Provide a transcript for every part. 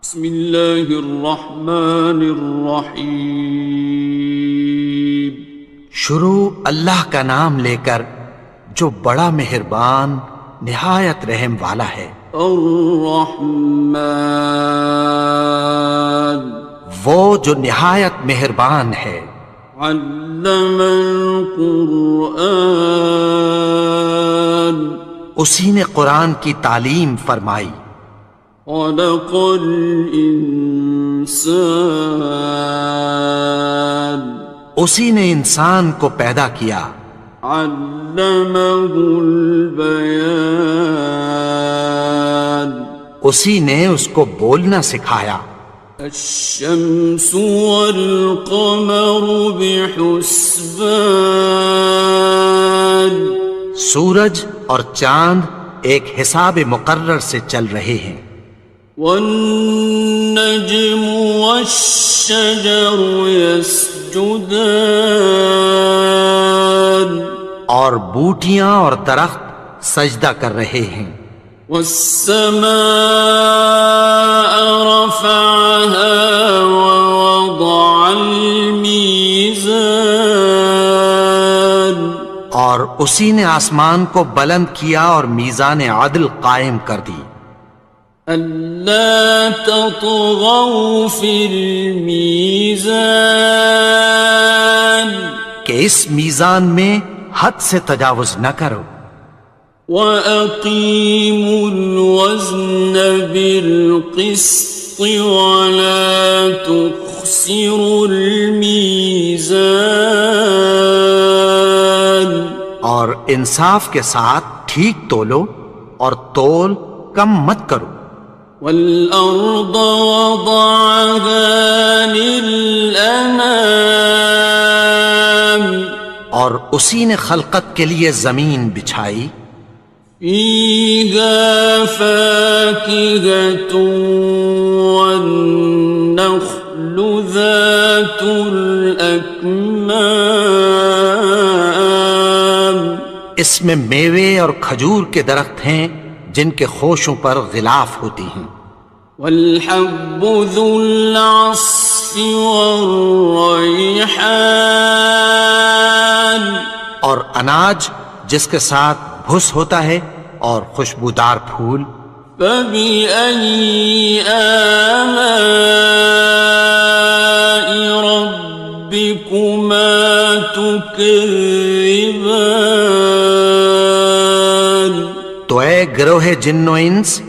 بسم اللہ الرحمن الرحیم۔ شروع اللہ کا نام لے کر جو بڑا مہربان نہایت رحم والا ہے۔ الرحمن، وہ جو نہایت مہربان ہے۔ علم القرآن، اسی نے قرآن کی تعلیم فرمائی۔ خلق الانسان، اسی نے انسان کو پیدا کیا۔ علمہ البیان، اسی نے اس کو بولنا سکھایا۔ الشمس والقمر بحسبان، سورج اور چاند ایک حساب مقرر سے چل رہے ہیں۔ والنجم والشجر يسجدان، اور بوٹیاں اور درخت سجدہ کر رہے ہیں۔ والسماء رفعها ووضع الميزان، اور اسی نے آسمان کو بلند کیا اور میزان عدل قائم کر دی۔ ألا تطغوا في الميزان، کہ اس میزان میں حد سے تجاوز نہ کرو۔ وَأَقِيمُوا الْوَزْنَ بِالْقِسْطِ وَلَا تُخْسِرُوا الْمِيزَانَ، اور انصاف کے ساتھ ٹھیک تولو اور تول کم مت کرو۔ وَالْأَرْضَ وَضَعَهَا لِلْأَنَامِ، اور اسی نے خلقت کے لیے زمین بچھائی۔ فِيهَا فَاكِهَةٌ وَالنَّخْلُ ذَاتُ الْأَكْمَامِ، اس میں میوے اور کھجور کے درخت ہیں جن کے خوشوں پر غلاف ہوتی ہیں۔ وَالْحَبُّ ذُو الْعَصْفِ وَالرَّيْحَانِ، اور اناج جس کے ساتھ بھس ہوتا ہے اور خوشبودار پھول۔ فَبِأَيِّ آلَاءِ رَبِّكُمَا تُكَذِّبَانِ، تو اے گروہ جن و انس،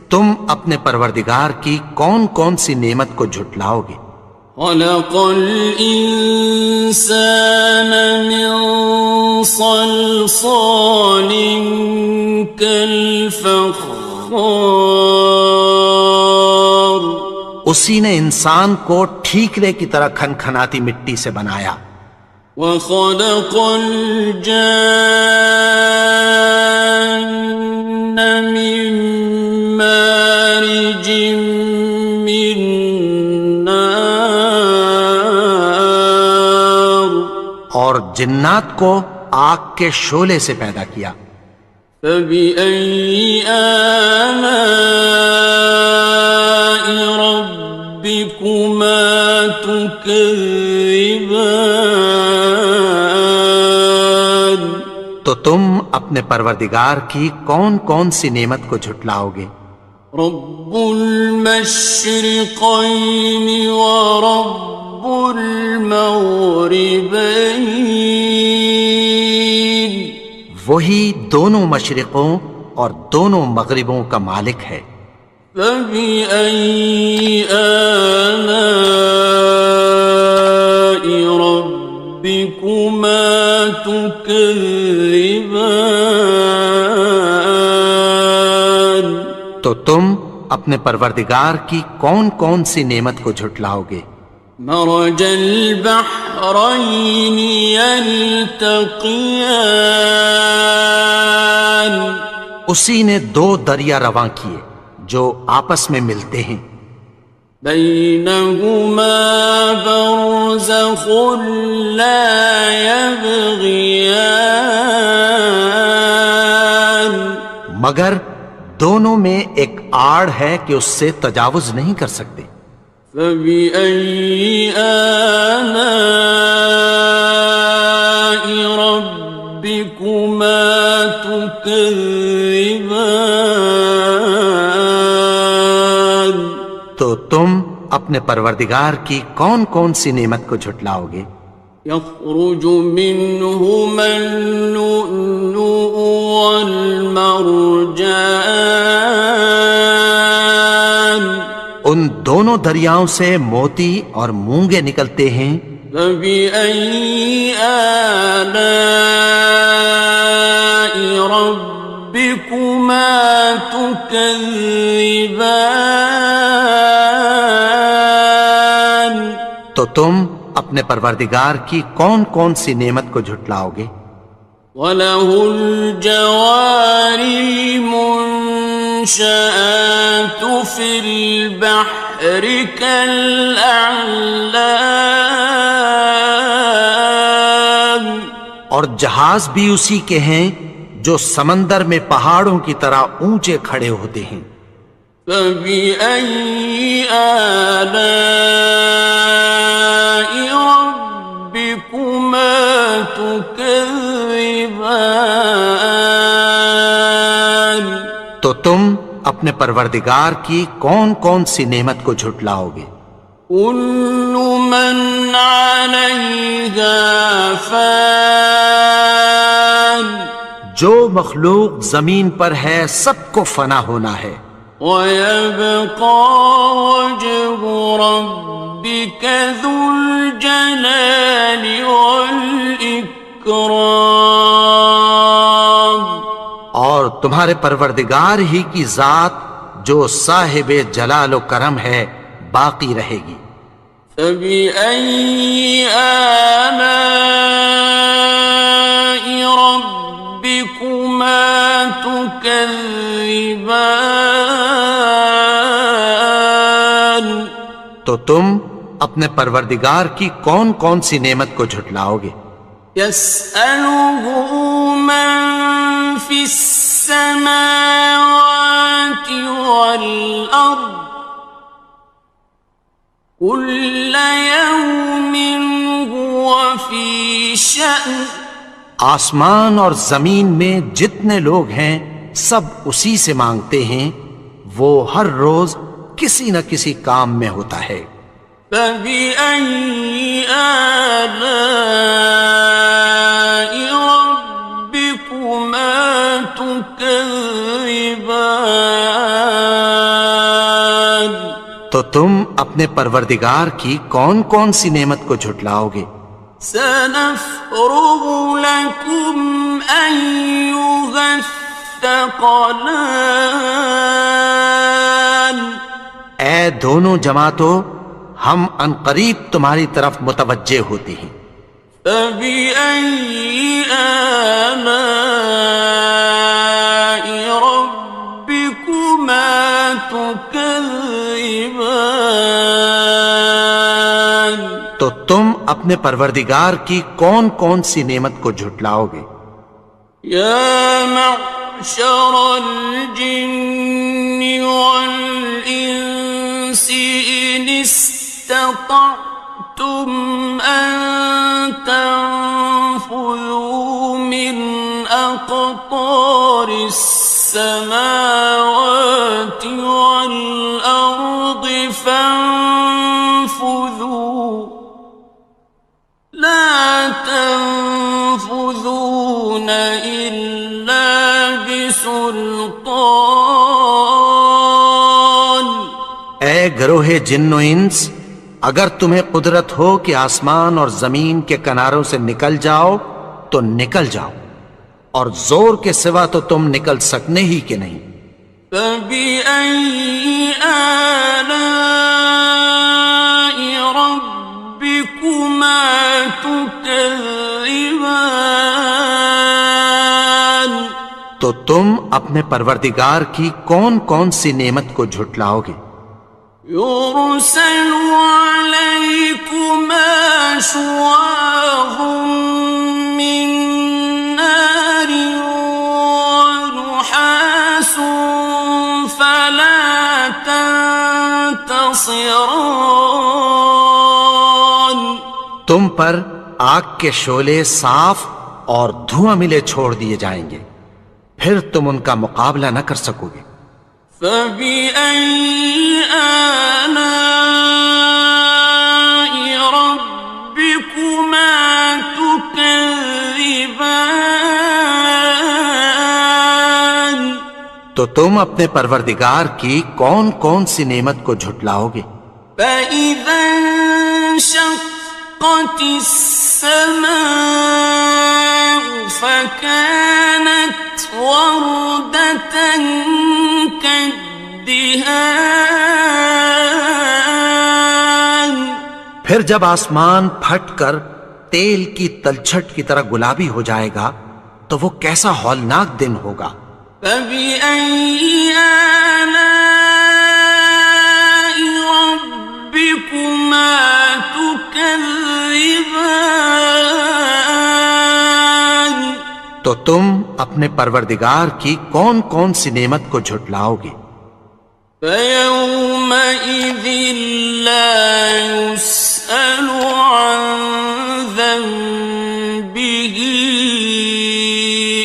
تم اپنے پروردگار کی کون کون سی نعمت کو جھٹلاؤ گے؟ خَلَقَ الْإِنسَانَ مِنْ صَلْصَالٍ كَالْفَخَّارِ، اسی نے انسان کو ٹھیکرے کی طرح کھنکھناتی مٹی سے بنایا۔ وَخَلَقَ الْجَانَّ مِن مَّارِجٍ مِّن نَّارٍ، اور جنات کو آگ کے شعلے سے پیدا کیا۔ فَبِأَيِّ آلَاءِ رَبِّكُمَا تُكَذِّبَانِ، تو تم اپنے پروردگار کی کون کون سی نعمت کو جھٹلاؤ گے؟ رب المشرقین ورب المغربین، وہی دونوں مشرقوں اور دونوں مغربوں کا مالک ہے۔ فَبِأَيِّ آلَاءِ رَبِّكُمَا تُكَذِّبَانِ، تو تم اپنے پروردگار کی کون کون سی نعمت کو جھٹلاؤ گے؟ مرج البحرین یلتقیان، اسی نے دو دریا رواں کیے جو آپس میں ملتے ہیں۔ بینہما برزخ لا یبغیان، مگر دونوں میں ایک آڑ ہے کہ اس سے تجاوز نہیں کر سکتے۔ فبأي آلاء ربكما تكذبان؟ تو تم اپنے پروردگار کی کون کون سی نعمت کو جھٹلاؤ گے؟ يخرج منهما اللؤلؤ والمرجان، ان دونوں دریاؤں سے موتی اور مونگے نکلتے ہیں۔ فبأي آلاء ربكما تكذبان؟ تو تم اپنے پروردگار کی کون کون سی نعمت کو جھٹلاؤ گے؟ وَلَهُ الْجَوَارِ الْمُنشَآتُ فِي الْبَحْرِ كَالْأَعْلَامِ، اور جہاز بھی اسی کے ہیں جو سمندر میں پہاڑوں کی طرح اونچے کھڑے ہوتے ہیں۔ فَبِأَيِّ آلَاءِ رَبِّكُمَا تُكَذِّبَانِ؟ تو تم اپنے پروردگار کی کون کون سی نعمت کو جھٹلاؤ گے؟ كُلُّ مَنْ عَلَيْهَا فَانٍ، جو مخلوق زمین پر ہے سب کو فنا ہونا ہے۔ وَيَبْقَى وَجْهُ رَبِّكَ ذُو الْجَلَالِ وَالْإِكْرَامِ، اور تمہارے پروردگار ہی کی ذات جو صاحب جلال و کرم ہے باقی رہے گی۔ فَبِأَيِّ آلَاءِ رَبِّكُمَا تُكَذِّبَانِ؟ تو تم اپنے پروردگار کی کون کون سی نعمت کو جھٹلاؤ گے؟ يَسْأَلُهُ مَن فِي السَّمَاوَاتِ وَالْأَرْضِ كُلَّ يَوْمٍ هُوَ فِي شَأْنٍ، آسمان اور زمین میں جتنے لوگ ہیں سب اسی سے مانگتے ہیں، وہ ہر روز کسی نہ کسی کام میں ہوتا ہے۔ فَبِأَيِّ آلَاءِ رَبِّكُمَا تُكَذِّبَانِ؟ تو تم اپنے پروردگار کی کون کون سی نعمت کو جھٹلاؤ گے؟ سَنَفْرُغُ لَكُمْ أَيُّهَ الثَّقَلَانِ، اے دونوں جماعتوں، ہم عنقریب تمہاری طرف متوجہ ہوتے ہیں۔ فَبِأَيِّ آلَاءِ رَبِّكُمَا تُكَذِّبَانِ؟ تو تم اپنے پروردگار کی کون کون سی نعمت کو جھٹلاؤ گے؟ يَا مَعْشَرَ الْجِنِّ وَالْإِنسِ إِنِ اسْتَطَعْتُمْ أَن تَنفُذُوا مِنْ أَقْطَارِ السَّمَاوَاتِ وَالْأَرْضِ فَانفُذُوا لَا تَنفُذُونَ إِلَّا بِسُلْطَانٍ۔ اے گروہ جن و انس، اگر تمہیں قدرت ہو کہ آسمان اور زمین کے کناروں سے نکل جاؤ تو نکل جاؤ، اور زور کے سوا تو تم نکل سکنے ہی کہ نہیں۔ فَبِأَيِّ آلَاءِ رَبِّكُمَا تُكَذِّبَانِ؟ تو تم اپنے پروردگار کی کون کون سی نعمت کو جھٹلاؤ گے؟ يُرْسَلُ عَلَيْكُمَا شُوَاظٌ مِّن نَّارٍ وَنُحَاسٌ فَلَا ينتصران تم پر آگ کے شعلے صاف اور دھواں ملے چھوڑ دیے جائیں گے، پھر تم ان کا مقابلہ نہ کر سکو گے۔ فبأي آلاء ربكما تكذبان تو تم اپنے پروردگار کی کون کون سی نعمت کو جھٹلاؤ گے؟ فإذا انشقت السماء فكانت وردة كالدهان پھر جب آسمان پھٹ کر تیل کی تلچھٹ کی طرح گلابی ہو جائے گا تو وہ کیسا ہولناک دن ہوگا۔ فبأي آلاء ربكما تكذبان تو تم اپنے پروردگار کی کون کون سی نعمت کو جھٹلاؤ گے؟ فيومئذ لا يسأل عن ذنبه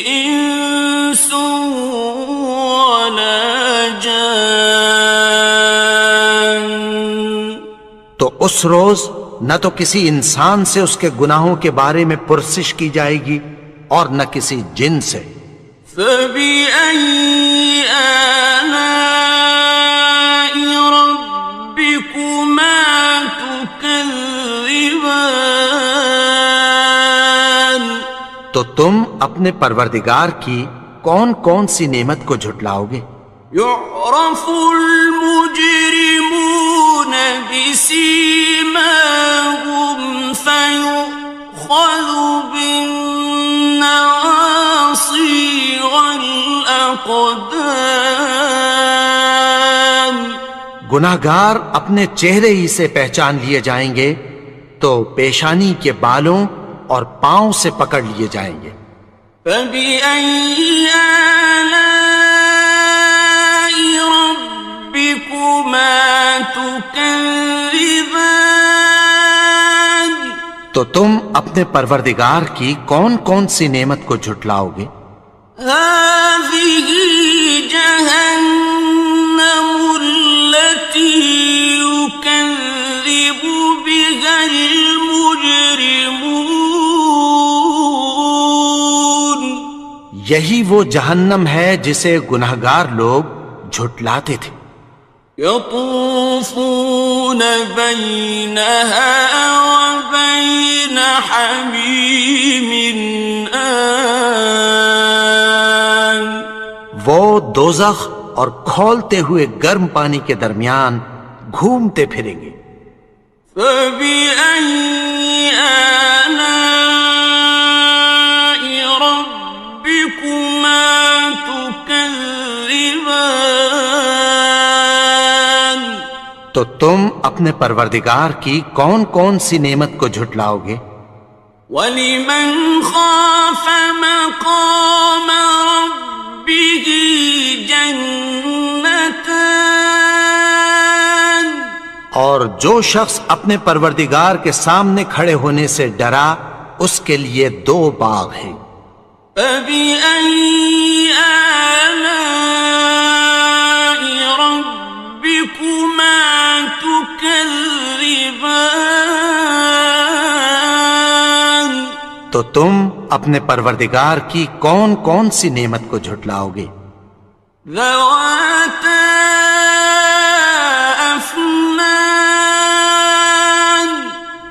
إنس ولا جان تو اس روز نہ تو کسی انسان سے اس کے گناہوں کے بارے میں پرسش کی جائے گی اور نہ کسی جن سے۔ فبأي آلاء ربكما تكذبان تو تم اپنے پروردگار کی کون کون سی نعمت کو جھٹلاؤ گے؟ يعرف المجرمون بسيماهم فيؤخذ بالنواصي والأقدام گناہگار اپنے چہرے ہی سے پہچان لیے جائیں گے تو پیشانی کے بالوں اور پاؤں سے پکڑ لیے جائیں گے۔ فبأي آلاء ربكما تكذبان تو تم اپنے پروردگار کی کون کون سی نعمت کو جھٹلاؤ گے؟ هذه جهنم التي يكذب بها المجرمون یہی وہ جہنم ہے جسے گناہگار لوگ جھٹلاتے تھے۔ يطوفون بينها وبين حميم آن وہ دوزخ اور کھولتے ہوئے گرم پانی کے درمیان گھومتے پھریں گے۔ فبأي آلاء ربكما تكذبان تو تم اپنے پروردگار کی کون کون سی نعمت کو جھٹلاؤ گے؟ وَلِمَنْ خَافَ مَقَامَ رَبِّهِ جَنَّتَانِ اور جو شخص اپنے پروردگار کے سامنے کھڑے ہونے سے ڈرا اس کے لیے دو باغ ہیں۔ فَبِأَيِّ آلَاءِ رَبِّكُمَا تُكَذِّبَانِ تو تم اپنے پروردگار کی کون کون سی نعمت کو جھٹلاؤ گے؟ ذَوَاتَا أَفْنَانٍ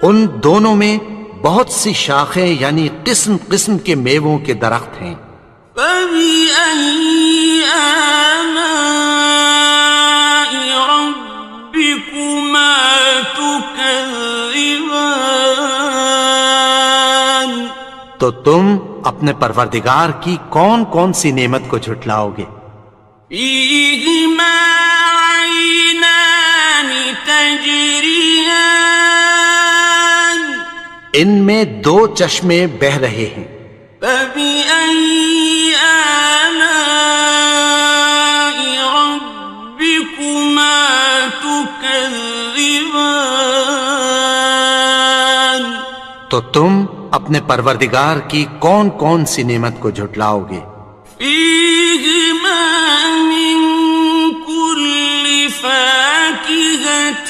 ان دونوں میں بہت سی شاخیں یعنی قسم قسم کے میووں کے درخت ہیں۔ فَبِأَيِّ آلَاءِ رَبِّكُمَا تُكَذِّبَانِ تو تم اپنے پروردگار کی کون کون سی نعمت کو جھٹلاؤ گے؟ فِيهِمَا عَيْنَانِ تَجْرِيَانِ ان میں دو چشمے بہہ رہے ہیں۔ فَبِأَيِّ آلَاءِ رَبِّكُمَا تُكَذِّبَانِ تو تم اپنے پروردگار کی کون کون سی نعمت کو جھٹلاؤ گے؟ فیہما من کل فاکہۃ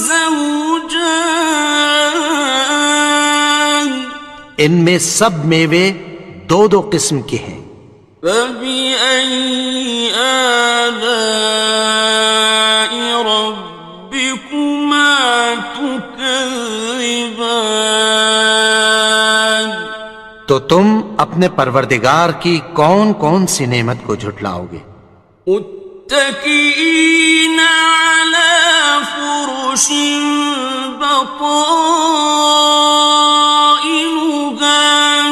زوجان، ان میں سب میوے دو دو قسم کے ہیں۔ فبأي آلاء ربكما تكذبان، تو تم اپنے پروردگار کی کون کون سی نعمت کو جھٹلاؤ گے؟ متكئين على فرش بطائنها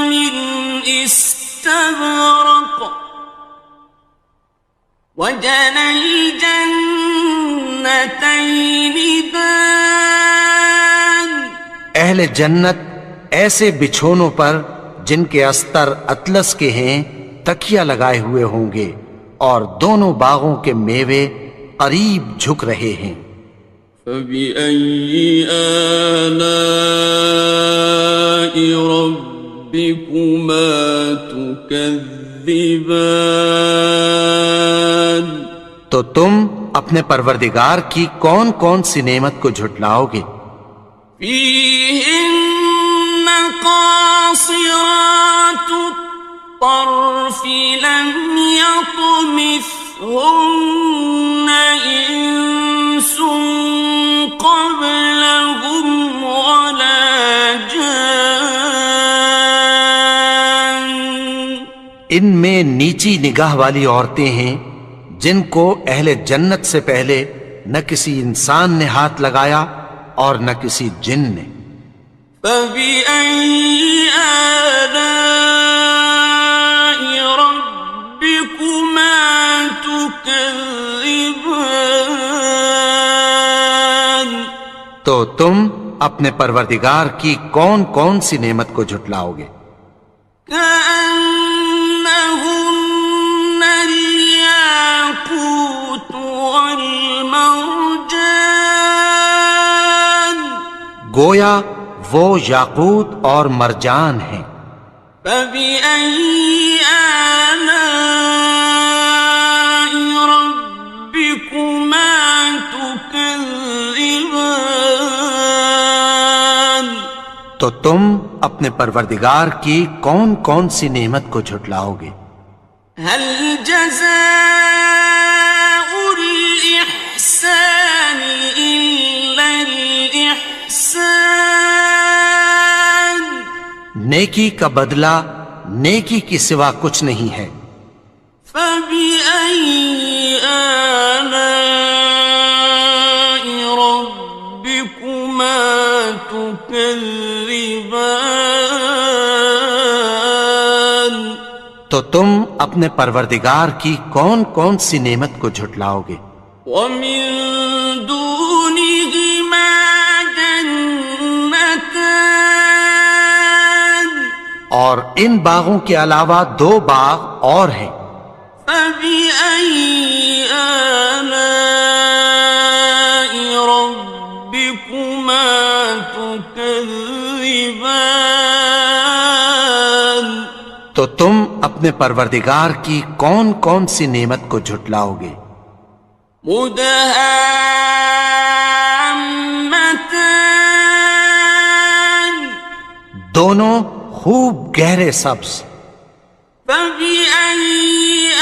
من استبرق، وجنى الجنتين دان، اہل جنت ایسے بچھونوں پر جن کے استر اطلس کے ہیں تکیہ لگائے ہوئے ہوں گے، اور دونوں باغوں کے میوے قریب جھک رہے ہیں۔ فبأي آلاء ربكما تكذبان، تو تم اپنے پروردگار کی کون کون سی نعمت کو جھٹلاؤ گے؟ فيهن قاصرات الطرف لم يطمثهن إنس قبلهم ولا جان، ان میں نیچی نگاہ والی عورتیں ہیں جن کو اہل جنت سے پہلے نہ کسی انسان نے ہاتھ لگایا اور نہ کسی جن نے۔ فبأي آلاء ربكما تكذبان، تو تم اپنے پروردگار کی کون کون سی نعمت کو جھٹلاؤ گے؟ كأنهن الياقوت والمرجان، گویا وہ یاقوت اور مرجان ہیں۔ فبأي آلاء ربكما تكذبان، تو تم اپنے پروردگار کی کون کون سی نعمت کو جھٹلاؤ گے؟ هل جزاء الإحسان إلا الإحسان، نیکی کا بدلہ نیکی کی سوا کچھ نہیں ہے۔ فبأي آلاء ربكما تكذبان، تو تم اپنے پروردگار کی کون کون سی نعمت کو جھٹلاؤ گے؟ ومن دونهما جنتان، اور ان باغوں کے علاوہ دو باغ اور ہیں۔ فبأي آلاء ربكما تكذبان، تو تم اپنے پروردگار کی کون کون سی نعمت کو جھٹلاؤ گے؟ مدهامتان، دونوں خوب گہرے سبز۔ فبأي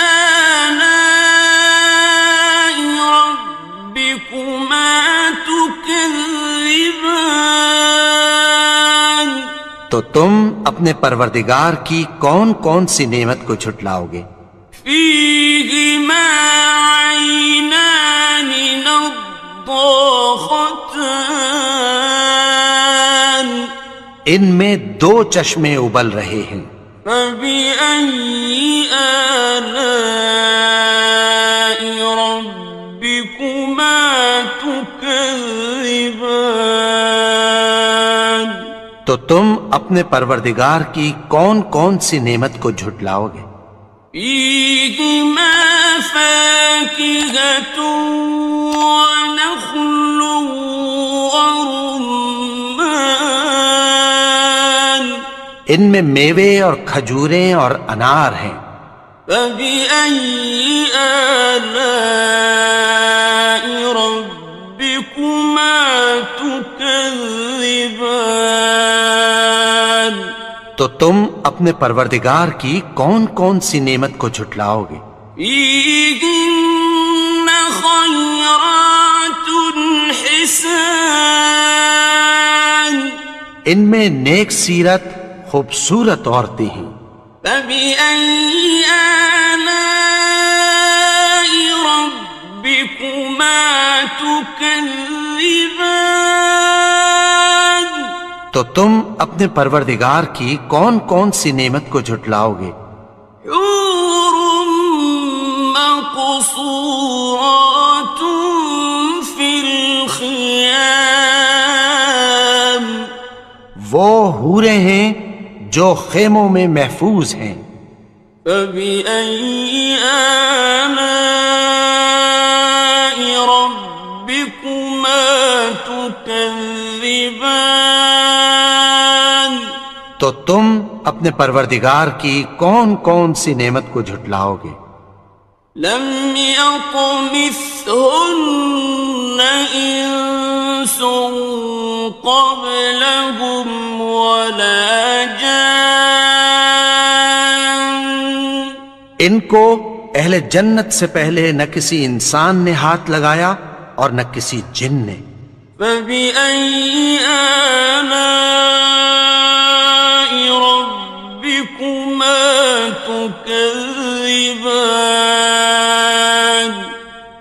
آلاء ربكما تكذبان، تو تم اپنے پروردگار کی کون کون سی نعمت کو جھٹلاؤ گے؟ فيهما عينان نضاختان، ان میں دو چشمے ابل رہے ہیں۔ فبأي آلاء ربكما تكذبان، تو تم اپنے پروردگار کی کون کون سی نعمت کو جھٹلاؤ گے؟ فيهما فاكهة ونخل ورمان، ان میں میوے اور کھجوریں اور انار ہیں۔ فبأي آلاء ربكما تكذبان؟ تو تم اپنے پروردگار کی کون کون سی نعمت کو جھٹلاؤ گے؟ فيهن خيرات حسان، ان میں نیک سیرت خوبصورت عورتیں ہیں۔ فبأي آلاء ربكما تكذبان؟ تو تم اپنے پروردگار کی کون کون سی نعمت کو جھٹلاؤ گے؟ حور مقصورات في الخيام، وہ حوریں ہیں جو خیموں میں محفوظ ہیں۔ فبأي آلاء ربكما تكذبان؟ تو تم اپنے پروردگار کی کون کون سی نعمت کو جھٹلاؤ گے؟ لم يطمثهن إنس قبلهم ولا جان، ان کو اہل جنت سے پہلے نہ کسی انسان نے ہاتھ لگایا اور نہ کسی جن نے۔ فبأي آلاء ربكما تكذبان؟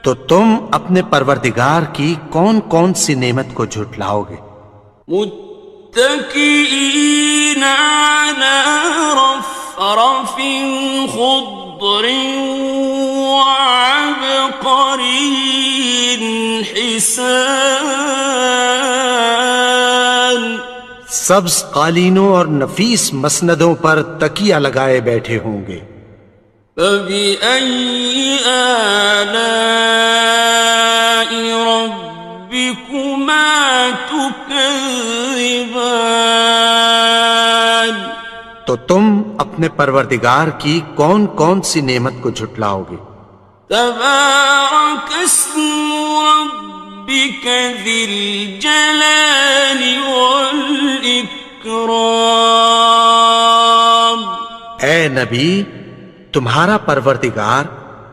تو تم اپنے پروردگار کی کون کون سی نعمت کو جھٹلاؤ گے؟ متكئين على رفرف خضر وعبقري حسان، سبز قالینوں اور نفیس مسندوں پر تکیہ لگائے بیٹھے ہوں گے۔ فبأي آلاء ربكما تكذبان؟ تو تم اپنے پروردگار کی کون کون سی نعمت کو جھٹلاؤ گے؟ تبارك اسم ربك ذي الجلال والإكرام۔ اے نبی، تمہارا پروردگار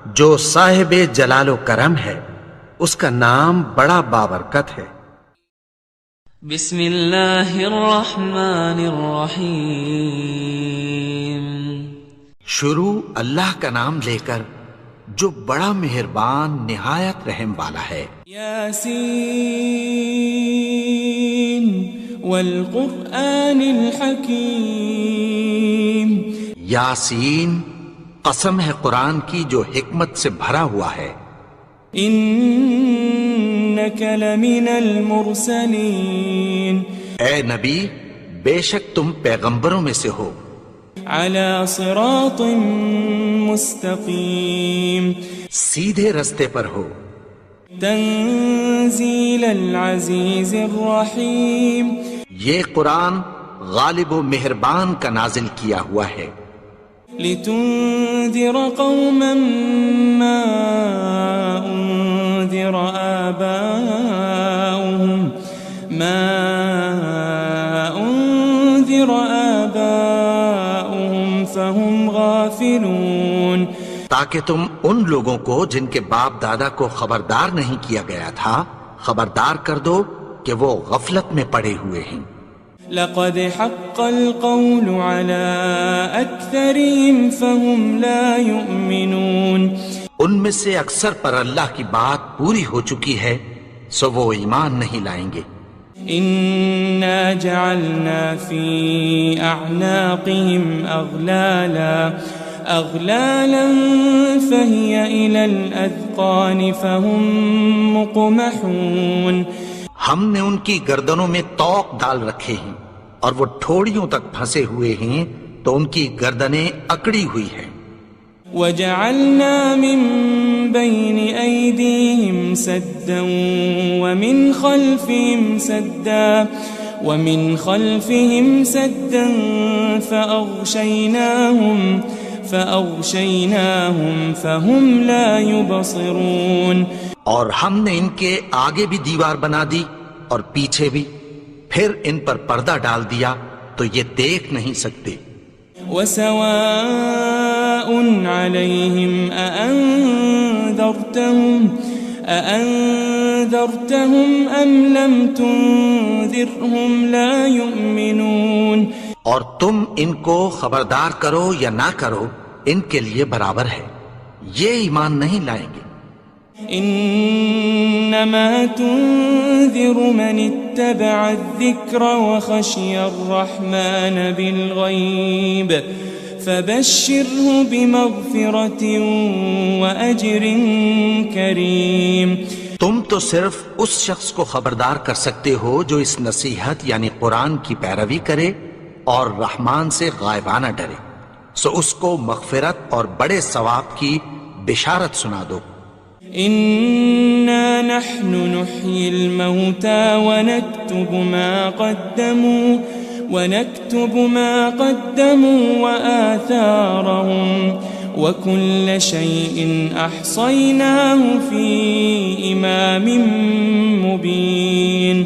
جو صاحب جلال و کرم ہے، اس کا نام بڑا بابرکت ہے۔ بسم اللہ الرحمن الرحیم۔ شروع اللہ کا نام لے کر جو بڑا مہربان نہایت رحم والا ہے۔ یاسین والقرآن الحکیم۔ یاسین، قسم ہے قرآن کی جو حکمت سے بھرا ہوا ہے۔ انک لمن المرسلین۔ اے نبی، بے شک تم پیغمبروں میں سے ہو۔ علی صراط مستقیم۔ سیدھے رستے پر ہو۔ تنزیل العزیز الرحیم۔ یہ قرآن غالب و مہربان کا نازل کیا ہوا ہے۔ لتنذر قوما ما انذر آباؤهم فهم غافلون۔ تاکہ تم ان لوگوں کو جن کے باپ دادا کو خبردار نہیں کیا گیا تھا خبردار کر دو کہ وہ غفلت میں پڑے ہوئے ہیں۔ لقد حق القول على أكثرهم فهم لا يؤمنون۔ ان میں سے اکثر پر اللہ کی بات پوری ہو چکی ہے سو وہ ایمان نہیں لائیں گے۔ إنا جعلنا في أعناقهم أغلالا فهي إلى الأذقان فهم مقمحون۔ ہم نے ان کی گردنوں میں طوق ڈال رکھے ہیں اور وہ ٹھوڑیوں تک پھنسے ہوئے ہیں تو ان کی گردنیں اکڑی ہوئی ہیں۔ وجعلنا من بين أيديهم سدا ومن خلفهم سدا ومن خلفهم سدا فأغشيناهم فهم لا يبصرون. اور ہم نے ان کے آگے بھی دیوار بنا دی اور پیچھے بھی، پھر ان پر پردہ ڈال دیا تو یہ دیکھ نہیں سکتے. وسواء عليهم أأنذرتهم أم لم تنذرهم لا يؤمنون. اور تم ان کو خبردار کرو یا نہ کرو ان کے لیے برابر ہے، یہ ایمان نہیں لائیں گے. انما تنذر من اتبع الذکر وخشی الرحمن بالغیب فبشره بمغفرة وأجر کریم. تم تو صرف اس شخص کو خبردار کر سکتے ہو جو اس نصیحت یعنی قرآن کی پیروی کرے اور رحمان سے غائبانہ ڈرے، سو اس کو مغفرت اور بڑے ثواب کی بشارت سنا دو. إنا نحن نحيي الموتى ونكتب ما قدموا وآثارهم وكل شيء أحصيناه في إمام مبين.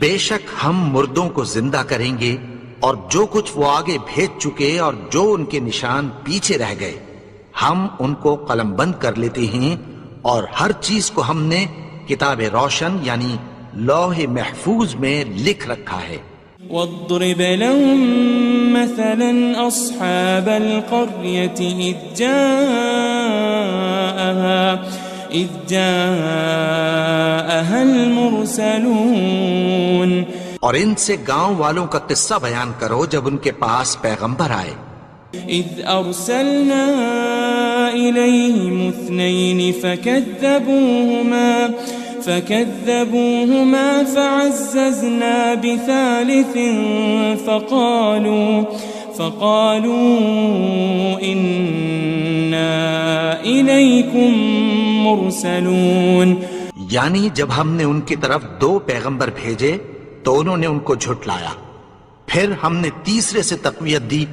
بے شک ہم مردوں کو زندہ کریں گے اور جو کچھ وہ آگے بھیج چکے اور جو ان کے نشان پیچھے رہ گئے ہم ان کو قلم بند کر لیتے ہیں، اور ہر چیز کو ہم نے کتاب روشن یعنی لوح محفوظ میں لکھ رکھا ہے. واضرب لهم مثلا أصحاب القرية إذ جاءها المرسلون. اور ان سے گاؤں والوں کا قصہ بیان کرو جب ان کے پاس پیغمبر آئے. إذ أرسلنا إليهم 2 فكذبوهما فعززنا بثالث فقالوا إنا إليكم مرسلون. یعنی جب ہم نے ان کی طرف 2 پیغمبر بھیجے تو انہوں نے ان کو جھٹلایا، پھر ہم نے تیسرے سے تقویت دی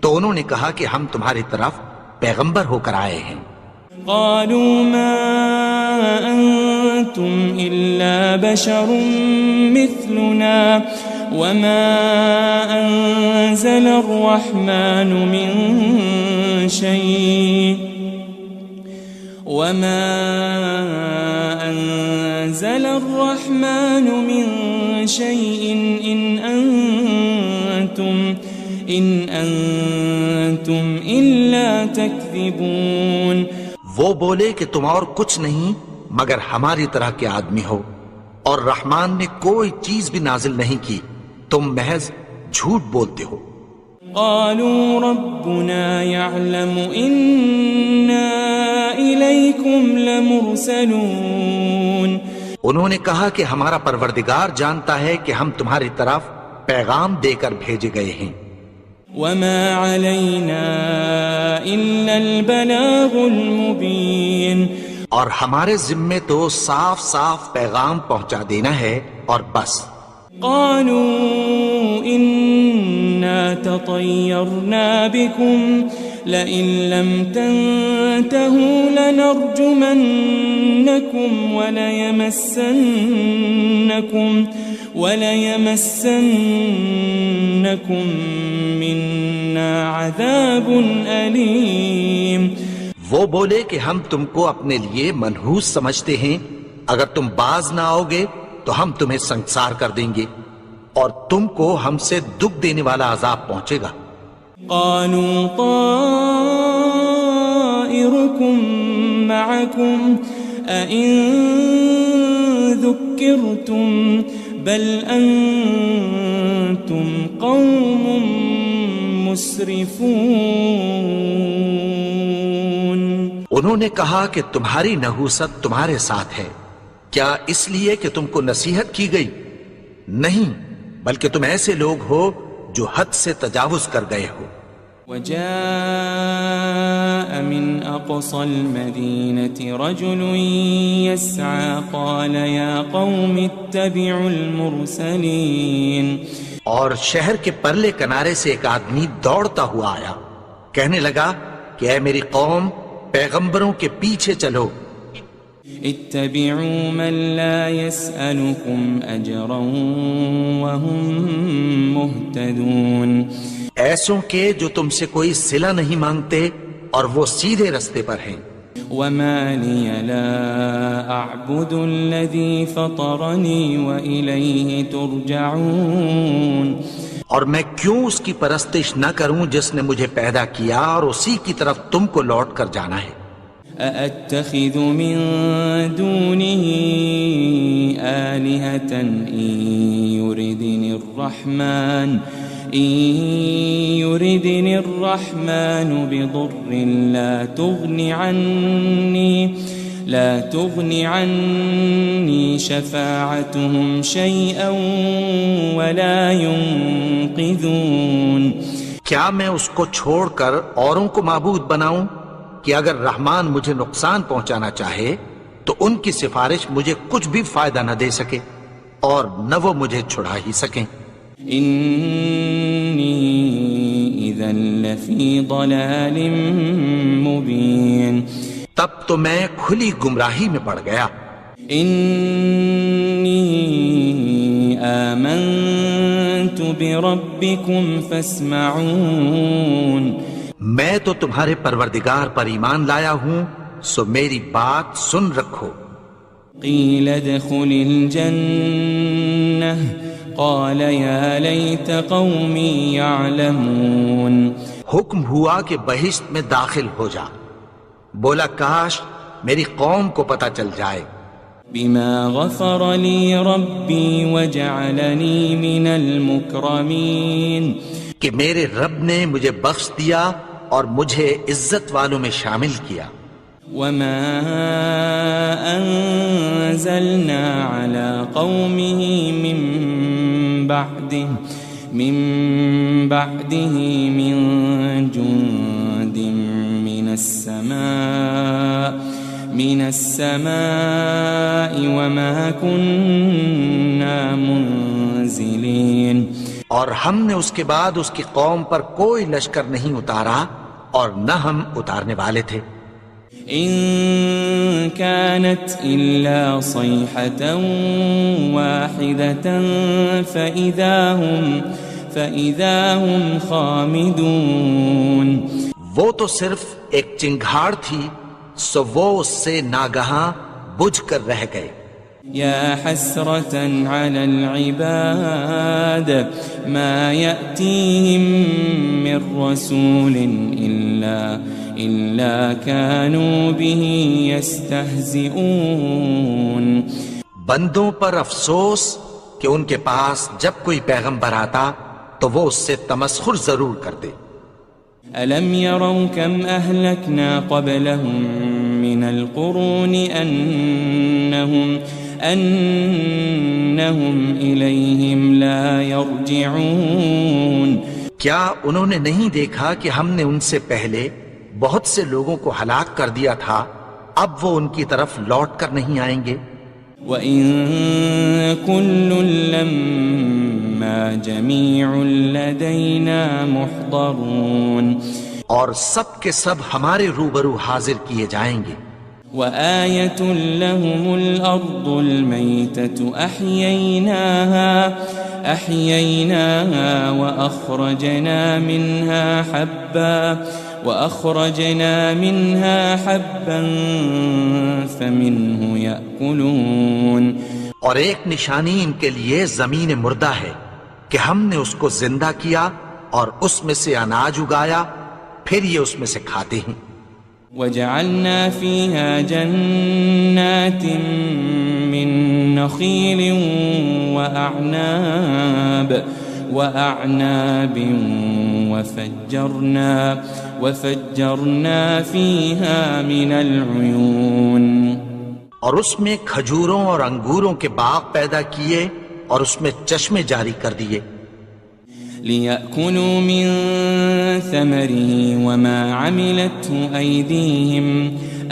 تو انہوں نے کہا کہ ہم تمہاری طرف پیغمبر ہو کر آئے ہیں. قالوا ما أنتم إلا بشر مثلنا وما أنزل الرحمن من شيء إن أنتم إلا تكذبون. وہ بولے کہ تم اور کچھ نہیں مگر ہماری طرح کے آدمی ہو، اور رحمان نے کوئی چیز بھی نازل نہیں کی، تم محض جھوٹ بولتے ہو. قالوا ربنا يعلم إنا إليكم لمرسلون. انہوں نے کہا کہ ہمارا پروردگار جانتا ہے کہ ہم تمہاری طرف پیغام دے کر بھیجے گئے ہیں. وما علينا إلا البلاغ المبين. اور ہمارے ذمے تو صاف صاف پیغام پہنچا دینا ہے اور بس. قالوا إنا تطيرنا بكم لئن لم تنتهوا لنرجمنكم وليمسنكم منا عذاب أليم. وہ بولے کہ ہم تم کو اپنے لیے منحوس سمجھتے ہیں، اگر تم باز نہ آؤ گے تو ہم تمہیں سنسار کر دیں گے اور تم کو ہم سے دکھ دینے والا عذاب پہنچے گا. قالوا طائركم معكم أئن ذكرتم بل أنتم قوم مسرفون. انہوں نے کہا کہ تمہاری نحوست تمہارے ساتھ ہے، کیا اس لیے کہ تم کو نصیحت کی گئی؟ نہیں، بلکہ تم ایسے لوگ ہو جو حد سے تجاوز کر گئے ہو. وجاء من أقصى المدينة رجل يسعى قال يا قوم اتبعوا المرسلين. اور شہر کے پرلے کنارے سے ایک آدمی دوڑتا ہوا آیا، کہنے لگا کہ اے میری قوم، پیغمبروں کے پیچھے چلو. اتبعوا من لا يسألكم أجرا وهم مهتدون. ایسوں کے جو تم سے کوئی صلہ نہیں مانگتے اور وہ سیدھے رستے پر ہیں. وما لي لا أعبد الذي فطرني وإليه ترجعون. اور میں کیوں اس کی پرستش نہ کروں جس نے مجھے پیدا کیا اور اسی کی طرف تم کو لوٹ کر جانا ہے. أأتخذ من دونه آلهة إن يردني الرحمن بضر لا تغن عني شفاعتهم شيئا ولا ينقذون. کیا میں اس کو چھوڑ کر اوروں کو معبود بناؤں کہ اگر رحمان مجھے نقصان پہنچانا چاہے تو ان کی سفارش مجھے کچھ بھی فائدہ نہ دے سکے اور نہ وہ مجھے چھڑا ہی سکیں. إني إذا لفي ضلال مبين. تب تو میں کھلی گمراہی میں پڑ گیا. إني آمنت بربكم فاسمعون. میں تو تمہارے پروردگار پر ایمان لایا ہوں، سو میری بات سن رکھو. قيل ادخل الجنة قال يا ليت قومي يعلمون. حکم ہوا کہ بہشت میں داخل ہو جا. بولا کاش میری قوم کو پتہ چل جائے. بما غفر لي ربي وجعلني من المكرمين. کہ میرے رب نے مجھے بخش دیا اور مجھے عزت والوں میں شامل کیا. وما أنزلنا على قومه من بعده من جند من السماء وما كنا منزلين. اور ہم نے اس کے بعد اس کی قوم پر کوئی لشکر نہیں اتارا اور نہ ہم اتارنے والے تھے. إن كانت إلا صيحة واحدة فإذا هم خامدون. وہ تو صرف ایک چنگھاڑ تھی، سو وہ اس سے ناگہاں بجھ کر رہ گئے. يا حسرة على العباد ما يأتيهم من رسول إلا كانوا به يستهزئون. بندوں پر افسوس کہ ان کے پاس جب کوئی پیغمبر آتا تو وہ اس سے تمسخر ضرور کرتے. ألم يروا كم أهلكنا قبلهم من القرون أنهم إليهم لا يرجعون. کیا انہوں نے نہیں دیکھا کہ ہم نے ان سے پہلے بہت سے لوگوں کو ہلاک کر دیا تھا، اب وہ ان کی طرف لوٹ کر نہیں آئیں گے. وَإِن كُلٌّ لَمَّا جَمِيعٌ لَدَيْنَا مُحْضَرُونَ. اور سب کے سب ہمارے روبرو حاضر کیے جائیں گے. وآية لهم الأرض الميتة أحييناها وأخرجنا منها حبا فمنه يأكلون. اور ایک نشانی ان کے لیے زمین مردہ ہے کہ ہم نے اس کو زندہ کیا اور اس میں سے اناج اگایا، پھر یہ اس میں سے کھاتے ہیں. وجعلنا فيها جنات من نخيل وأعناب وفجرنا فيها من العيون. اور اس میں کھجوروں اور انگوروں کے باغ پیدا کیے اور اس میں چشمے جاری کر دیے. ليأكلوا من ثمره وما عملته أيديهم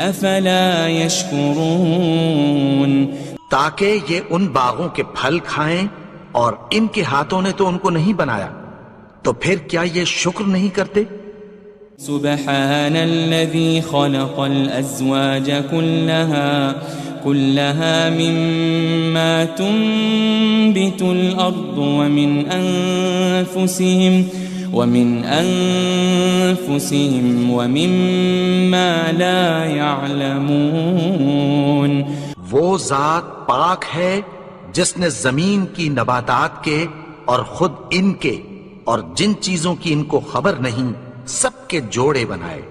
أفلا يشكرون تاکہ یہ ان باغوں کے پھل کھائیں اور ان کے ہاتھوں نے تو ان کو نہیں بنایا، تو پھر کیا یہ شکر نہیں کرتے؟ سبحان الذي خلق الأزواج كلها مما تنبت الأرض ومن أنفسهم ومما لا يعلمون وہ ذات پاک ہے جس نے زمین کی نباتات کے اور خود ان کے اور جن چیزوں کی ان کو خبر نہیں سب کے جوڑے بنائے۔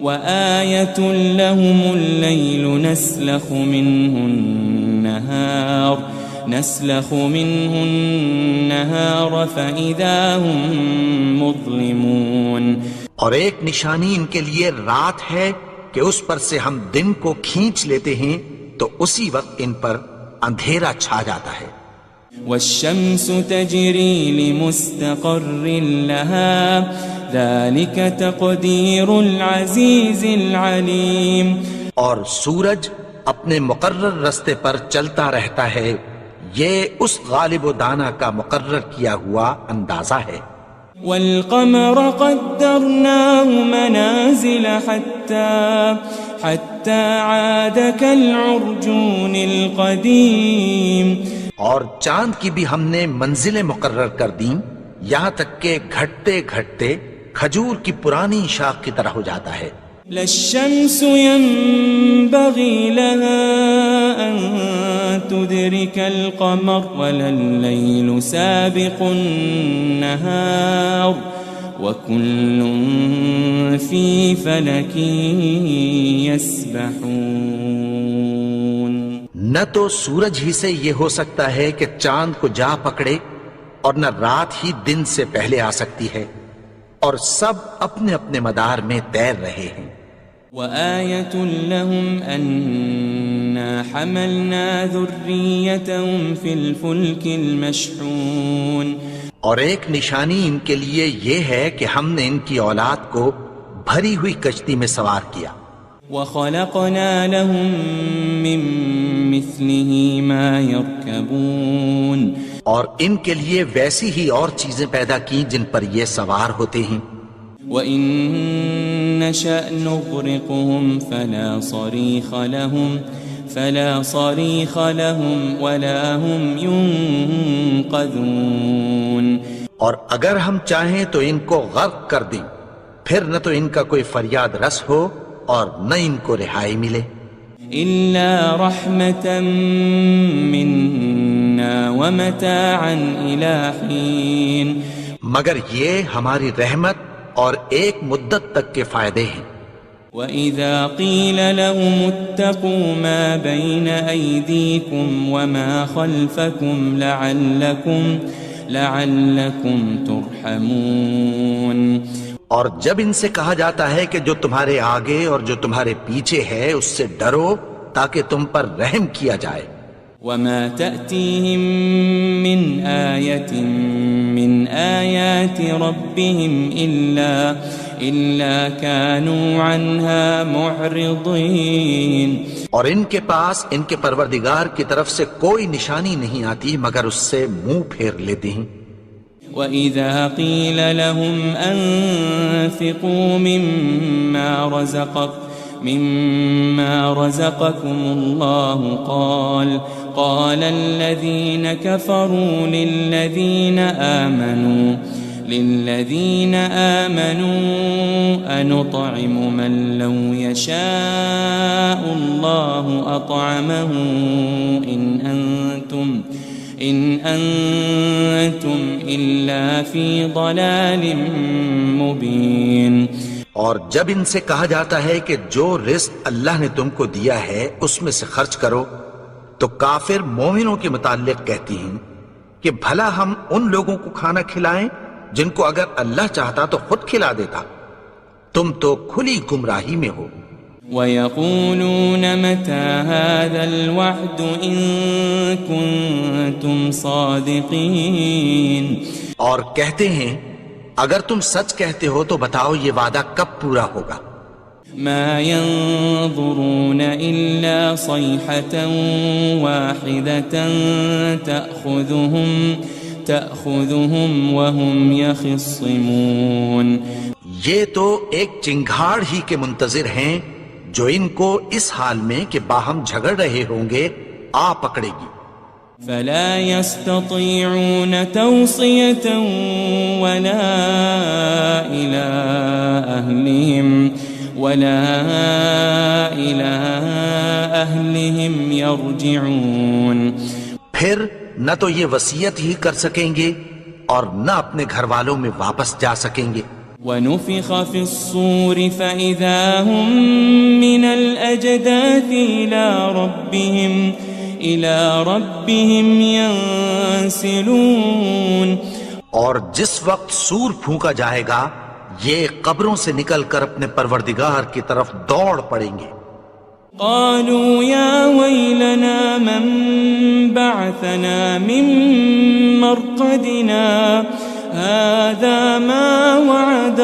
وآية لهم الليل نسلخ منه النهار فإذا هم مظلمون اور ایک نشانی ان کے لیے رات ہے کہ اس پر سے ہم دن کو کھینچ لیتے ہیں تو اسی وقت ان پر اندھیرا چھا جاتا ہے۔ والشمس تجري لمستقر لها ذلك تقدير العزيز العليم اور سورج اپنے مقرر رستے پر چلتا رہتا ہے، یہ اس غالب و دانا کا مقرر کیا ہوا اندازہ ہے۔ والقمر قدرناه منازل حتى عاد كالعرجون القديم اور چاند کی بھی ہم نے منزلیں مقرر کر دیں یہاں تک کہ گھٹتے گھٹتے کھجور کی پرانی شاخ کی طرح ہو جاتا ہے۔ لا الشمس ينبغي لها أن تدرك القمر ولا الليل سابق النهار وكل في فلك يسبحون نہ تو سورج ہی سے یہ ہو سکتا ہے کہ چاند کو جا پکڑے اور نہ رات ہی دن سے پہلے آ سکتی ہے، اور سب اپنے اپنے مدار میں تیر رہے ہیں۔ وآية لهم أنا حملنا ذريتهم في الفلك المشحون اور ایک نشانی ان کے لیے یہ ہے کہ ہم نے ان کی اولاد کو بھری ہوئی کشتی میں سوار کیا۔ وخلقنا لهم من مثله ما يركبون اور ان کے لیے ویسی ہی اور چیزیں پیدا کی جن پر یہ سوار ہوتے ہیں۔ وَإِن نَّشَأْ نُغْرِقْهُمْ فَلَا صَرِيخَ لَهُمْ وَلَا هُمْ يُنقَذُونَ اور اگر ہم چاہیں تو ان کو غرق کر دیں، پھر نہ تو ان کا کوئی فریاد رس ہو اور نہ ان کو رہائی ملے۔ إِلَّا رَحْمَةً مِّنَّا وَمَتَاعًا إِلَىٰ حِينٍ مگر یہ ہماری رحمت اور ایک مدت تک کے فائدے ہیں۔ وَإِذَا قِيلَ لَهُمُ اتَّقُوا مَا بَيْنَ أَيْدِيكُمْ وَمَا خَلْفَكُمْ لَعَلَّكُمْ تُرْحَمُونَ اور جب ان سے کہا جاتا ہے کہ جو تمہارے آگے اور جو تمہارے پیچھے ہے اس سے ڈرو تاکہ تم پر رحم کیا جائے۔ وَمَا تَأْتِيهِم مِّنْ آيَةٍ مِّنْ آيَاتِ رَبِّهِمْ إِلَّا كَانُوا عَنْهَا مُعْرِضِينَ اور ان کے پاس ان کے پروردگار کی طرف سے کوئی نشانی نہیں آتی مگر اس سے منہ پھیر لیتے ہیں۔ وَإِذَا قِيلَ لَهُمْ أَنفِقُوا مِمَّا رَزَقَكُمُ اللَّهُ قَالَ الَّذِينَ كَفَرُوا لِلَّذِينَ آمَنُوا أَنُطْعِمُ مَن لَّوْ يَشَاءُ اللَّهُ أَطْعَمَهُ إِنْ أَنْتُمْ إِلَّا فِي ضَلَالٍ مُبِينٍ اور جب ان سے کہا جاتا ہے کہ جو رزق اللہ نے تم کو دیا ہے اس میں سے خرچ کرو تو کافر مومنوں کے متعلق کہتی ہیں کہ بھلا ہم ان لوگوں کو کھانا کھلائیں جن کو اگر اللہ چاہتا تو خود کھلا دیتا، تم تو کھلی گمراہی میں ہو۔ وَيَقُولُونَ مَتَى هَذَا الْوَعْدُ إِن كُنتُمْ صَادِقِينَ اور کہتے ہیں اگر تم سچ کہتے ہو تو بتاؤ یہ وعدہ کب پورا ہوگا؟ ما ينظرون إلا صيحة واحدة تأخذهم وهم يخصمون. یہ تو ایک چنگھاڑ ہی کے منتظر ہیں جو ان کو اس حال میں کہ باہم جھگڑ رہے ہوں گے آ پکڑے گی. فلا يستطيعون توصية ولا إلى أهلهم يرجعون. پھر نہ تو یہ وصیت ہی کر سکیں گے اور نہ اپنے گھر والوں میں واپس جا سکیں گے. ونفخ في الصور فإذا هم من الأجداث إلى ربهم ينسلون. اور جس وقت سور پھونکا جائے گا یہ قبروں سے نکل کر اپنے پروردگار کی طرف دوڑ پڑیں گے. قالوا يا ويلنا من بعثنا من مرقدنا هذا ما وعد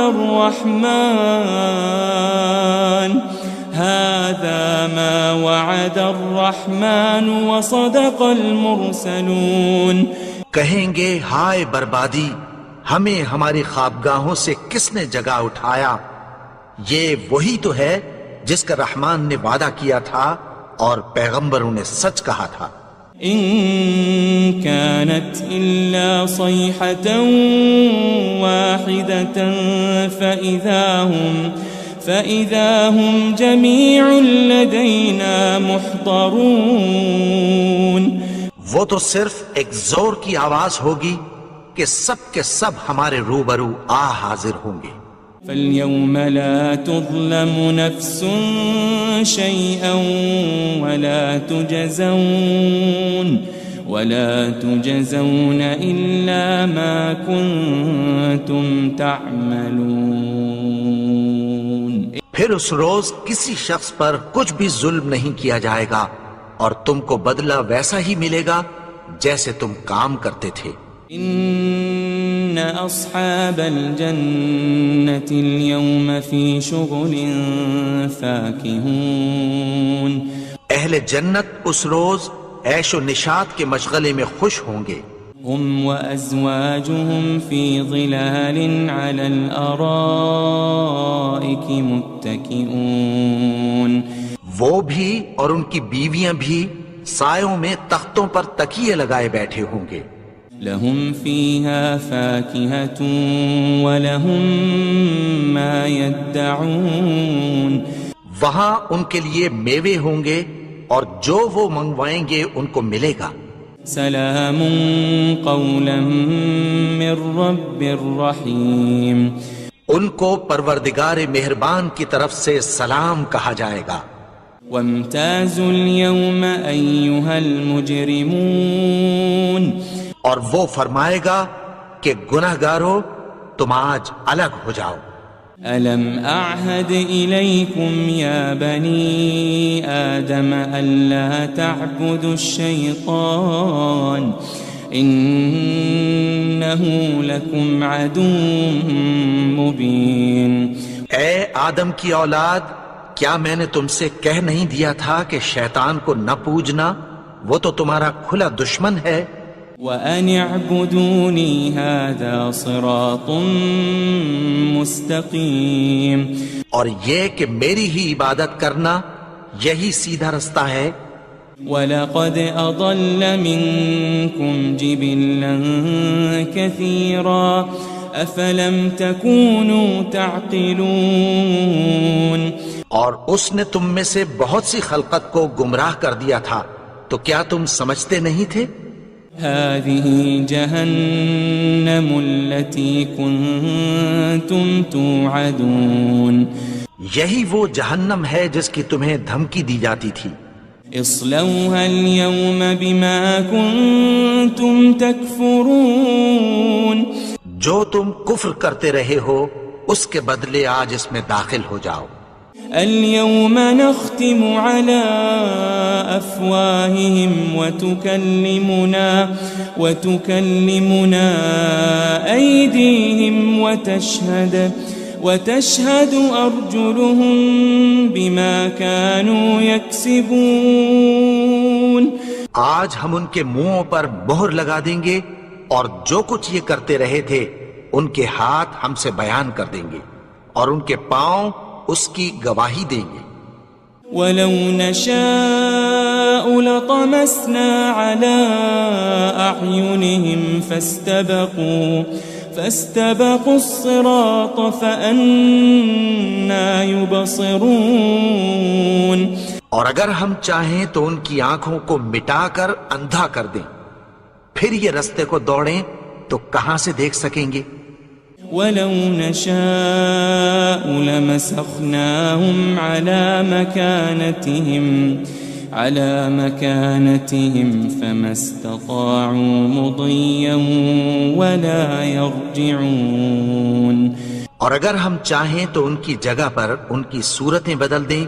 الرحمن وصدق المرسلون. کہیں گے ہائے بربادی، ہمیں ہماری خوابگاہوں سے کس نے جگا اٹھایا؟ یہ وہی تو ہے جس کا رحمان نے وعدہ کیا تھا اور پیغمبروں نے سچ کہا تھا. ان كانت الا صيحة واحدة فإذا هم جميع لدينا محضرون. وہ تو صرف ایک زور کی آواز ہوگی کہ سب کے سب ہمارے روبرو حاضر ہوں گے. فاليوم لا تظلم نفس شيئا ولا تجزون إلا ما كنتم تعملون. پھر اس روز کسی شخص پر کچھ بھی ظلم نہیں کیا جائے گا اور تم کو بدلہ ویسا ہی ملے گا جیسے تم کام کرتے تھے. ان اصحاب الجنة اليوم في شغل فاكهون. اہل جنت اس روز عیش و نشاط کے مشغلے میں خوش ہوں گے. هم وازواجهم في ظلال على الارائك متكئون. وہ بھی اور ان کی بیویاں بھی سایوں میں تختوں پر تکیے لگائے بیٹھے ہوں گے. لهم فيها فاكهة ولهم ما يدعون. وہاں ان کے لیے میوے ہوں گے اور جو وہ منگوائیں گے ان کو ملے گا. سلام قولا من رب الرحیم. ان کو پروردگار مہربان کی طرف سے سلام کہا جائے گا. وامتازوا اليوم أيها المجرمون. اور وہ فرمائے گا کہ گناہگارو تم آج الگ ہو جاؤ. ألم أعهد إليكم يا بني آدم ألا تعبدوا الشيطان إنه لكم عدو مبين. اے آدم کی اولاد، کیا میں نے تم سے کہہ نہیں دیا تھا کہ شیطان کو نہ پوجنا، وہ تو تمہارا کھلا دشمن ہے. وَأَنِ اعْبُدُونِي هَذَا صِرَاطٌ مُسْتَقِيمٌ. اور یہ کہ میری ہی عبادت کرنا یہی سیدھا رستہ ہے. وَلَقَدْ أَضَلَّ مِنْكُمْ جِبِلًّا كَثِيرًا أَفَلَمْ تَكُونُوا تَعْقِلُونَ. اور اس نے تم میں سے بہت سی خلقت کو گمراہ کر دیا تھا، تو کیا تم سمجھتے نہیں تھے؟ هذه جهنم التي كنتم توعدون. یہی وہ جہنم ہے جس کی تمہیں دھمکی دی جاتی تھی. اصلوها اليوم بما كنتم تكفرون. جو تم کفر کرتے رہے ہو اس کے بدلے آج اس میں داخل ہو جاؤ. اليوم نختم على أفواههم وتكلمنا أيديهم وتشهد أرجلهم بما كانوا يكسبون. آج ہم ان کے منہوں پر مہر لگا دیں گے اور جو کچھ یہ کرتے رہے تھے ان کے ہاتھ ہم سے بیان کر دیں گے اور ان کے پاؤں اس کی گواہی دیں گے. وَلَوْ نَشَاءُ لَطَمَسْنَا عَلَىٰ أَعْيُنِهِمْ فَاسْتَبَقُوا الصِّرَاطَ فَأَنَّىٰ يُبْصِرُونَ. اور اگر ہم چاہیں تو ان کی آنکھوں کو مٹا کر اندھا کر دیں، پھر یہ رستے کو دوڑیں تو کہاں سے دیکھ سکیں گے؟ وَلَوْ نَشَاءُ لَمَسَخْنَاهُمْ عَلَى مَكَانَتِهِمْ فَمَا اسْتَطَاعُوا مُضِيًّا وَلَا يَرْجِعُونَ. اور اگر ہم چاہیں تو ان کی جگہ پر ان کی صورتیں بدل دیں،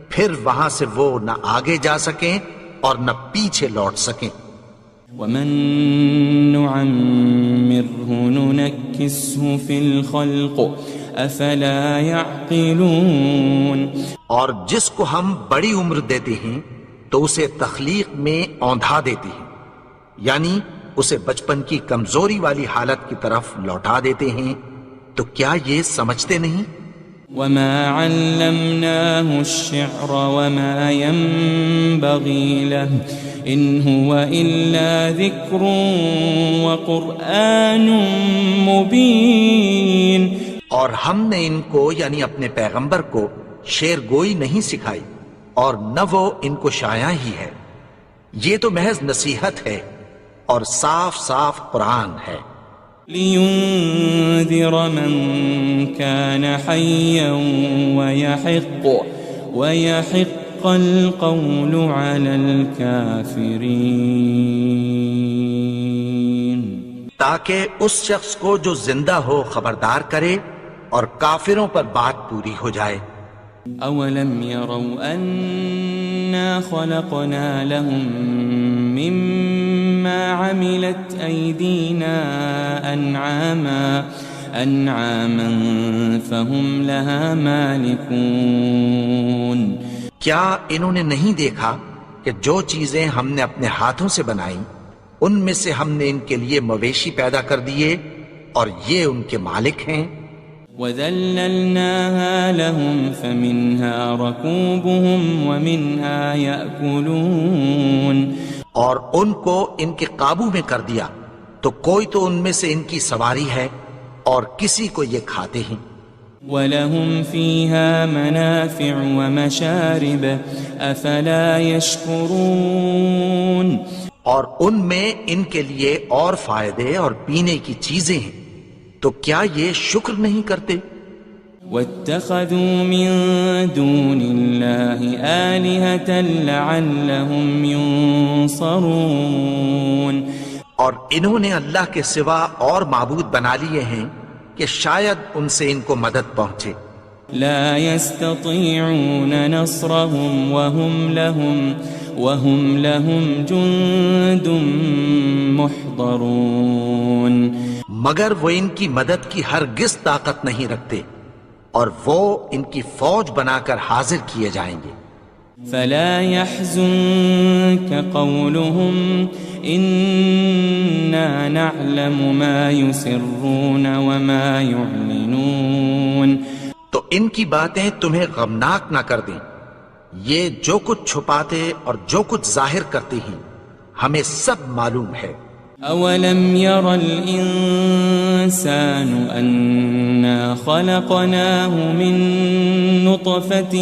پھر وہاں سے وہ نہ آگے جا سکیں اور نہ پیچھے لوٹ سکیں. وَمَن نُعَمِّرْهُ نُنَكِّسْهُ فِي الْخَلْقِ أَفَلَا يَعْقِلُونَ. اور جس کو ہم بڑی عمر دیتے ہیں تو اسے تخلیق میں اوندھا دیتے ہیں، یعنی اسے بچپن کی کمزوری والی حالت کی طرف لوٹا دیتے ہیں. تو کیا یہ سمجھتے نہیں؟ وَمَا عَلَّمْنَاهُ الشِّعْرَ وَمَا يَنبَغِي لَهُ إِنْ هُوَ إِلَّا ذِكْرٌ وَقُرْآنٌ مُبِينٌ. اور ہم نے ان کو یعنی اپنے پیغمبر کو شعر گوئی نہیں سکھائی اور نہ وہ ان کو شایع ہی ہے، یہ تو محض نصیحت ہے اور صاف صاف قرآن ہے. لِيُنذِرَ مَن كَانَ حَيًّا وَيَحِقَّ الْقَوْلُ عَلَى الْكَافِرِينَ. تاکہ اس شخص کو جو زندہ ہو خبردار کرے اور کافروں پر بات پوری ہو جائے. أَوَلَمْ يَرَوْا أَنَّا خَلَقْنَا لَهُم مِّمَّا عَمِلَتْ أَيْدِينَا أَنْعَامًا فَهُمْ لَهَا مَالِكُونَ. کیا انہوں نے نہیں دیکھا کہ جو چیزیں ہم نے اپنے ہاتھوں سے بنائیں ان میں سے ہم نے ان کے لیے مویشی پیدا کر دیے اور یہ ان کے مالک ہیں. وَذَلَّلْنَاهَا لَهُمْ فَمِنْهَا رَكُوبُهُمْ وَمِنْهَا يَأْكُلُونَ. اور ان کو ان کے قابو میں کر دیا تو کوئی تو ان میں سے ان کی سواری ہے اور کسی کو یہ کھاتے ہیں. وَلَهُمْ فِيهَا مَنَافِعُ وَمَشَارِبُ أَفَلَا يَشْكُرُونَ. اور ان میں ان کے لیے اور فائدے اور پینے کی چیزیں ہیں، تو کیا یہ شکر نہیں کرتے؟ وَاتَّخَذُوا مِن دُونِ اللَّهِ آلِهَةً لَعَلَّهُمْ يُنصَرُونَ. اور انہوں نے اللہ کے سوا اور معبود بنا لیے ہیں کہ شاید ان سے ان کو مدد پہنچے. لا يستطيعون نصرهم وهم لهم جند محضرون. مگر وہ ان کی مدد کی ہرگز طاقت نہیں رکھتے اور وہ ان کی فوج بنا کر حاضر کیے جائیں گے. فلا يحزنك قولهم إنا نعلم ما يسرون وما يعلنون. تو ان کی باتیں تمہیں غمناک نہ کر دیں، یہ جو کچھ چھپاتے اور جو کچھ ظاہر کرتے ہیں ہمیں سب معلوم ہے. أولم ير الإنسان أنا خلقناه من نطفة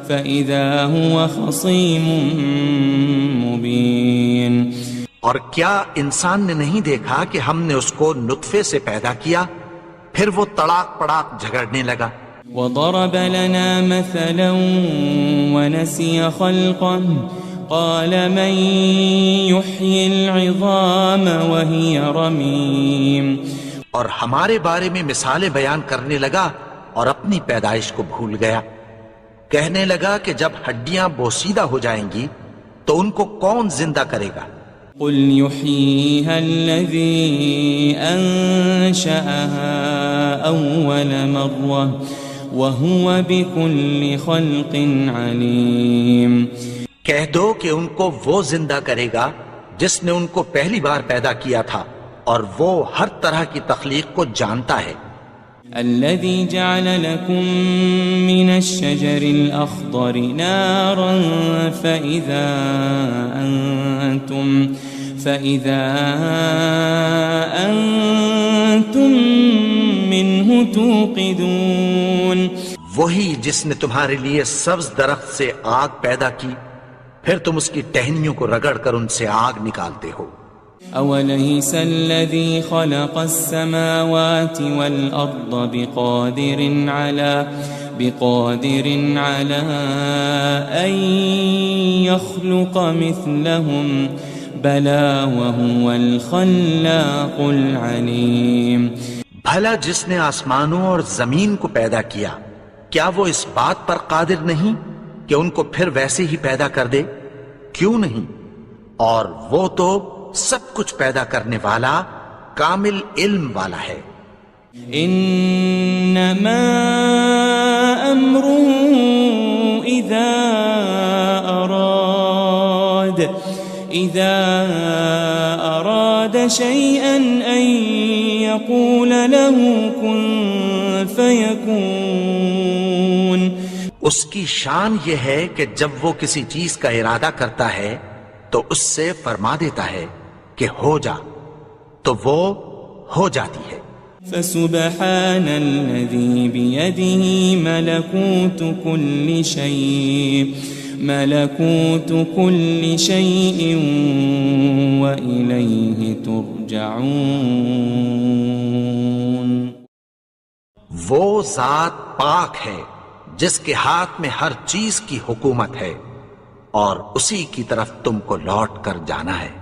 فإذا هو خصيم مبين. اور کیا انسان نے نہیں دیکھا کہ ہم نے اس کو نطفے سے پیدا کیا پھر وہ تڑاک پڑاک جھگڑنے لگا. وضرب لنا مثلا ونسي خلقه قال من يحيي العظام وهي رميم. اور ہمارے بارے میں مثالیں بیان کرنے لگا اور اپنی پیدائش کو بھول گیا۔ کہنے لگا کہ جب ہڈیاں بوسیدہ ہو جائیں گی تو ان کو کون زندہ کرے گا؟ قل يحييها الذي أنشأها أول مرة وهو بكل خلق عليم۔ کہہ دو کہ ان کو وہ زندہ کرے گا جس نے ان کو پہلی بار پیدا کیا تھا، اور وہ ہر طرح کی تخلیق کو جانتا ہے۔ الذي جعل لكم من الشجر الأخضر نارا فإذا أنتم منه توقدون۔ وہی جس نے تمہارے لیے سبز درخت سے آگ پیدا کی، پھر تم اس کی ٹہنیوں کو رگڑ کر ان سے آگ نکالتے ہو۔ أوليس الذي خلق السماوات والأرض بقادر على أن يخلق مثلهم بلى وهو الخلاق العليم۔ بھلا جس نے آسمانوں اور زمین کو پیدا کیا، کیا وہ اس بات پر قادر نہیں کہ ان کو پھر ویسے ہی پیدا کر دے؟ کیوں نہیں؟ اور وہ تو سب کچھ پیدا کرنے والا، کامل علم والا ہے۔ انما امره اذا اراد شيئا ان يقول له كن فيكون۔ اس کی شان یہ ہے کہ جب وہ کسی چیز کا ارادہ کرتا ہے تو اس سے فرما دیتا ہے کہ ہو جا، تو وہ ہو جاتی ہے۔ فسبحان الذي بيده ملكوت كل شيء وإليه ترجعون۔ وہ ذات پاک ہے جس کے ہاتھ میں ہر چیز کی حکومت ہے، اور اسی کی طرف تم کو لوٹ کر جانا ہے۔